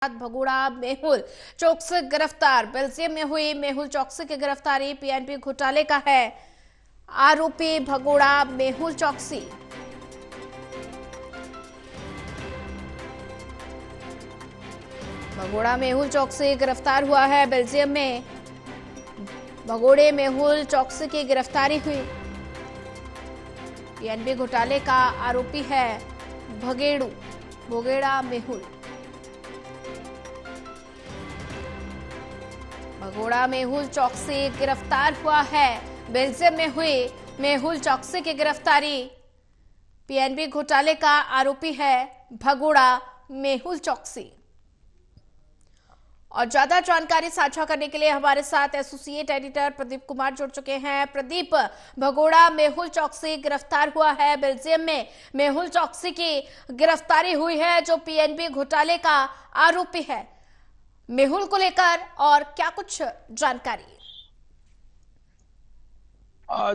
भगोड़ा मेहुल चौकसी गिरफ्तार। बेल्जियम में हुई मेहुल चौकसी की गिरफ्तारी पीएनबी घोटाले का है आरोपी भगोड़ा मेहुल चौकसी। भगोड़ा मेहुल चौकसी गिरफ्तार हुआ है। बेल्जियम में भगोड़े मेहुल चौकसी की गिरफ्तारी हुई। पीएनबी घोटाले का आरोपी है भगोड़ा मेहुल। भगोड़ा मेहुल चौकसी गिरफ्तार हुआ है। बेल्जियम में हुई मेहुल चौकसी की गिरफ्तारी। पीएनबी घोटाले का आरोपी है भगोड़ा मेहुल चौकसी। और ज्यादा जानकारी साझा करने के लिए हमारे साथ एसोसिएट एडिटर प्रदीप कुमार जुड़ चुके हैं। प्रदीप, भगोड़ा मेहुल चौकसी गिरफ्तार हुआ है। बेल्जियम में मेहुल चौकसी की गिरफ्तारी हुई है जो पीएनबी घोटाले का आरोपी है। मेहुल को लेकर और क्या कुछ जानकारी?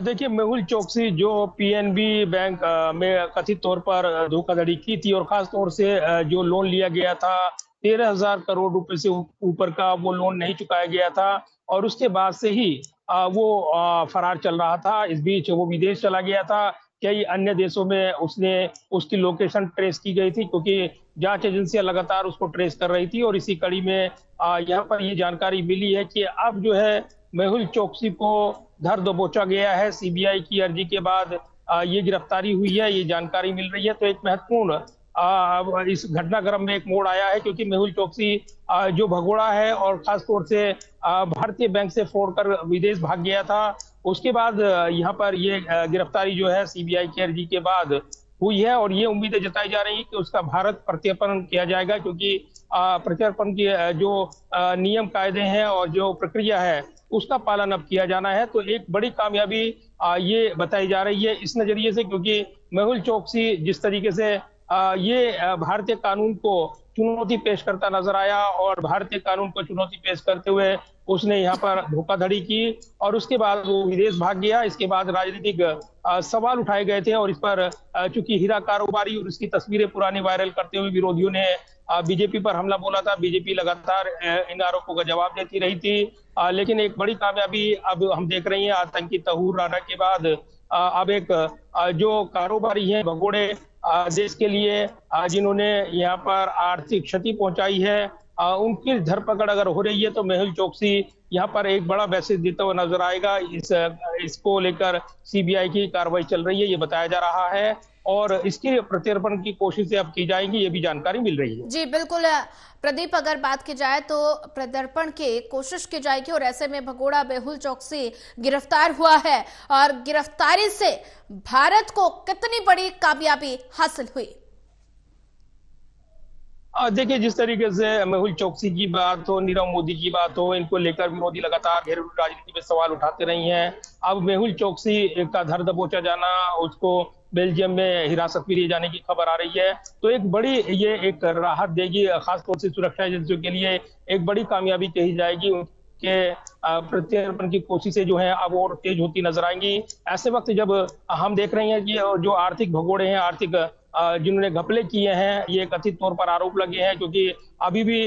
देखिए, मेहुल चौकसी जो पीएनबी बैंक में कथित तौर पर धोखाधड़ी की थी और खास तौर से जो लोन लिया गया था 13,000 करोड़ रुपए से ऊपर का वो लोन नहीं चुकाया गया था और उसके बाद से ही वो फरार चल रहा था। इस बीच वो विदेश चला गया था। कई अन्य देशों में उसकी लोकेशन ट्रेस की गई थी क्योंकि जांच एजेंसियां लगातार उसको ट्रेस कर रही थी और इसी कड़ी में यहाँ पर ये जानकारी मिली है कि अब जो है मेहुल चौकसी को धर दबोचा गया है। सीबीआई की अर्जी के बाद ये गिरफ्तारी हुई है, ये जानकारी मिल रही है। तो एक महत्वपूर्ण इस घटनाक्रम में एक मोड़ आया है क्योंकि मेहुल चौकसी जो भगोड़ा है और खास तौर से भारतीय बैंक से फ्रॉड कर विदेश भाग गया था। उसके बाद यहाँ पर ये गिरफ्तारी जो है सीबीआई की अर्जी के बाद हुई है और ये उम्मीदें जताई जा रही है कि उसका भारत प्रत्यर्पण किया जाएगा क्योंकि प्रत्यर्पण की जो नियम कायदे हैं और जो प्रक्रिया है उसका पालन अब किया जाना है। तो एक बड़ी कामयाबी ये बताई जा रही है इस नजरिए से क्योंकि मेहुल चौकसी जिस तरीके से ये भारतीय कानून को चुनौती पेश करता नजर आया और भारतीय कानून को चुनौती पेश करते हुए उसने यहाँ पर धोखाधड़ी की और उसके बाद वो विदेश भाग गया। इसके बाद राजनीतिक सवाल उठाए गए थे और इस पर चूंकि हीरा कारोबारी और उसकी तस्वीरें पुरानी वायरल करते हुए विरोधियों ने बीजेपी पर हमला बोला था। बीजेपी लगातार इन आरोपों का जवाब देती रही थी, लेकिन एक बड़ी कामयाबी अब हम देख रहे हैं आतंकी तहूर राणा के बाद अब एक जो कारोबारी हैं भगोड़े देश के लिए जिन्होंने यहाँ पर आर्थिक क्षति पहुंचाई है उनकी धरपकड़ अगर हो रही है तो मेहुल चौकसी यहाँ पर एक बड़ा मैसेज देता हुआ नजर आएगा। इसको लेकर सीबीआई की कार्रवाई चल रही है ये बताया जा रहा है और इसके प्रत्यर्पण की कोशिशें अब की जाएंगी ये भी जानकारी मिल रही है। जी बिल्कुल प्रदीप, अगर बात की जाए तो प्रत्यर्पण की कोशिश की जाएगी और ऐसे में भगोड़ा मेहुल चौकसी गिरफ्तार हुआ है और गिरफ्तारी से भारत को कितनी बड़ी कामयाबी हासिल हुई? देखिए, जिस तरीके से मेहुल चौकसी की बात हो, नीरव मोदी की बात हो, इनको लेकर विरोधी लगातार घरेलू राजनीति में सवाल उठाते रही हैं। अब मेहुल चौकसी का धर दबोचा जाना, उसको बेल्जियम में हिरासत में लिए जाने की खबर आ रही है तो एक बड़ी ये एक राहत देगी, खासतौर से सुरक्षा एजेंसियों के लिए एक बड़ी कामयाबी कही जाएगी। उनके प्रत्यर्पण की कोशिशें जो है अब और तेज होती नजर आएंगी। ऐसे वक्त जब हम देख रहे हैं कि जो आर्थिक भगोड़े हैं, आर्थिक जिन्होंने घपले किए हैं, ये कथित तौर पर आरोप लगे हैं क्योंकि अभी भी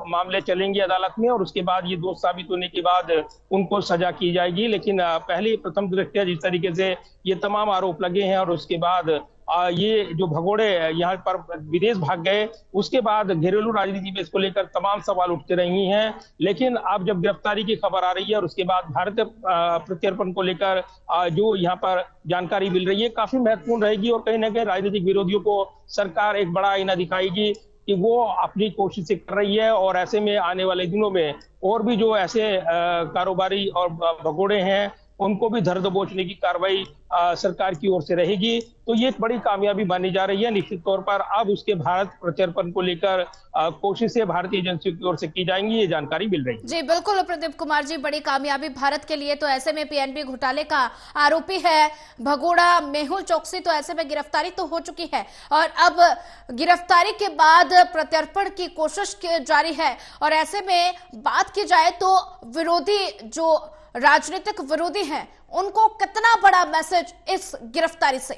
मामले चलेंगे अदालत में और उसके बाद ये दोष साबित होने के बाद उनको सजा की जाएगी। लेकिन पहले प्रथम दृष्टया जिस तरीके से ये तमाम आरोप लगे हैं और उसके बाद ये जो भगोड़े यहाँ पर विदेश भाग गए उसके बाद घरेलू राजनीति में इसको लेकर तमाम सवाल उठते रही हैं। लेकिन अब जब गिरफ्तारी की खबर आ रही है और उसके बाद भारतीय प्रत्यर्पण को लेकर जो यहाँ पर जानकारी मिल रही है काफी महत्वपूर्ण रहेगी और कहीं ना कहीं राजनीतिक विरोधियों को सरकार एक बड़ा आईना दिखाएगी कि वो अपनी कोशिशें कर रही है और ऐसे में आने वाले दिनों में और भी जो ऐसे कारोबारी और भगोड़े हैं उनको भी धर दबोचने की कार्रवाई सरकार की ओर से रहेगी। तो ये एक बड़ी कामयाबी मानी जा रही है। निश्चित तौर पर अब उसके भारत प्रत्यर्पण को लेकर कोशिशें भारतीय एजेंसियों की ओर से की जाएंगी ये जानकारी मिल रही है। जी बिल्कुल प्रदीप कुमार जी, बड़ी कामयाबी भारत के लिए। तो ऐसे में पीएनबी घोटाले का आरोपी है भगोड़ा मेहुल चौकसी, तो ऐसे में गिरफ्तारी तो हो चुकी है और अब गिरफ्तारी के बाद प्रत्यर्पण की कोशिश जारी है और ऐसे में बात की जाए तो विरोधी जो राजनीतिक विरोधी हैं उनको कितना बड़ा मैसेज इस गिरफ्तारी से?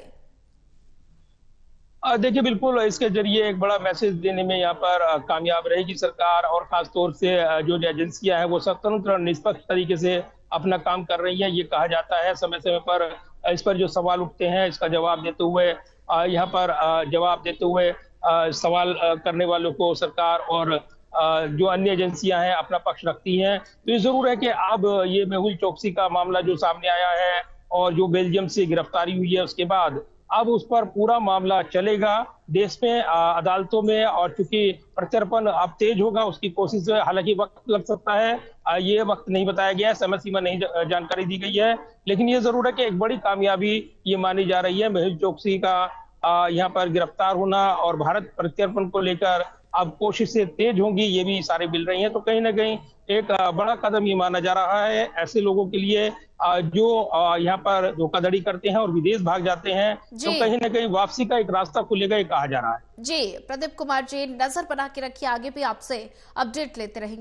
देखिए, बिल्कुल इसके ज़रिए एक बड़ा मैसेज देने में यहाँ पर कामयाब रहेगी सरकार, और ख़ास तौर से जो एजेंसियाँ हैं वो स्वतंत्र और निष्पक्ष तरीके से अपना काम कर रही हैं। ये कहा जाता है समय-समय पर इस पर जो सवाल उठते हैं इसका जवाब देते हुए यहाँ पर जवाब देते हुए सवाल करने वालों को सरकार और जो अन्य एजेंसियाँ हैं अपना पक्ष रखती हैं। तो ये ज़रूर है कि अब ये मेहुल चोकसी का मामला जो सामने आया है और जो बेल्जियम से गिरफ्तारी हुई है उसके बाद अब उस पर पूरा मामला चलेगा देश में, अदालतों में, और चूंकि प्रत्यर्पण अब तेज होगा उसकी कोशिश है। हालांकि वक्त लग सकता है, ये वक्त नहीं बताया गया है, समय सीमा नहीं जानकारी दी गई है, लेकिन ये जरूर है कि एक बड़ी कामयाबी ये मानी जा रही है मेहुल चोकसी का यहाँ पर गिरफ्तार होना, और भारत प्रत्यर्पण को लेकर अब कोशिशें तेज होंगी, ये भी इशारे मिल रही हैं। तो कहीं ना कहीं एक बड़ा कदम ये माना जा रहा है ऐसे लोगों के लिए जो यहाँ पर धोखाधड़ी करते हैं और विदेश भाग जाते हैं। तो जी कहीं ना कहीं वापसी का एक रास्ता खुलेगा, ये कहा जा रहा है। जी प्रदीप कुमार जी, नजर बना के रखिए, आगे भी आपसे अपडेट लेते रहेंगे।